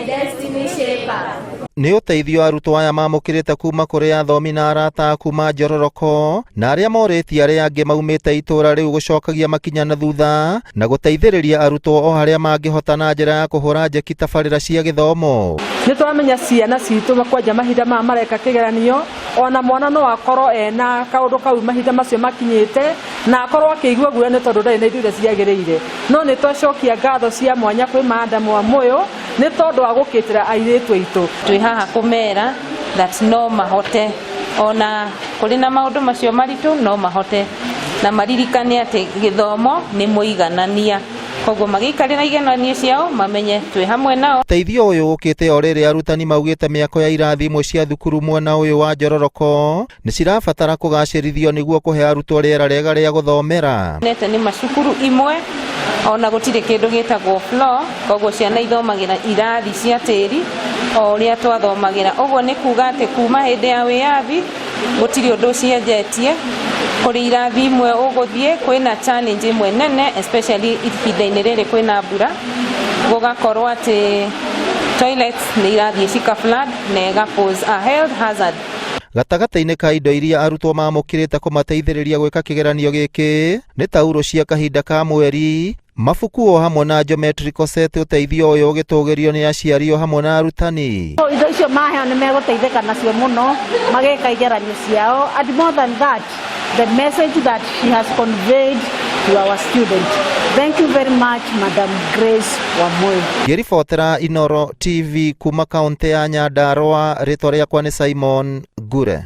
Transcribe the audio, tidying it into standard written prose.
my destiny shaper. Nĩ ũteithio arutwo aya mamũkĩrĩte kuma kũrĩ athomi na arata kuma Njororoko na arĩa morĩtie arĩa angĩ maumĩte itũra rĩu gũcokagia makinya na thutha na gũteithĩrĩria arutwo o harĩa mangĩhota na njĩra ya kũhũra njeki tabarĩra cia gĩthomo. Nĩ twamenya ciana citũ kwanja mahinda ma mareka kĩgeranio, ona mwana no akorwo ena kaũndũ kau mahinda macio makinyĩte na akorwo akĩigua guoya nĩ tondũ ndarĩ na indo iria ciagĩrĩire. No nĩ twacokia ngatho cia mwanya kwĩ Madam Wamũyũ nĩ tondũ wa gũkĩtĩra airĩtu aitũ. Twĩ haha kũmera that no mahote, ona kũrĩ na maũndũ macio maritũ no mahote, na maririkane atĩ gĩthomo nĩ mũiganania. Koguo magĩikarĩra igenanio ciao mamenye twĩ hamwe nao. Teithio ũyũ ũkĩte o rĩrĩ arutani maugĩte mĩako ya irathi imwe cia thukuru mwena ũyũ wa Njororoko nĩ cirabatara kũgacĩrithio nĩguo kũhe arutwo rĩera rĩega rĩa gũthomera. Nete nĩ macukuru imwe ona gũtirĩ kĩndũ gĩtagwo floor, koguo ciana ithomagĩra irathi cia tĩri o ũrĩa twathomagĩra. Ũguo nĩ kuga atĩ kuma hĩndĩ ya wĩyathi gũtirĩ ũndũ cienjetie. Kũrĩ irathi imwe ũgũthiĩ kwĩna challenge imwe nene, especially ihinda-inĩ rĩrĩ kwĩna mbura, gũgakorwo atĩ toilets nĩ irathiĩ cika flood na ĩgapose a health hazard. Gatagatĩ-inĩ ka indo iria arutwo mamũkĩrĩte kũmateithĩrĩria gwĩka kĩgeranio gĩkĩ nĩ tauro cia kahinda ka mweri, mabuku o hamwe na geometrical set. Ũteithio ũyũ ũgĩtũgĩrio nĩ aciari o hamwe na arutani. Indo icio maheo nĩ megũteithĩka nacio mũno magĩka igeranio ciao, and more than that the message that she has conveyed to our students. Thank you very much, Madam Grace Wamũyũ. Ngĩribotera Inooro TV kuma kaunti ya Nyandarua, rĩtwa rĩakwa nĩ Simon Ngure.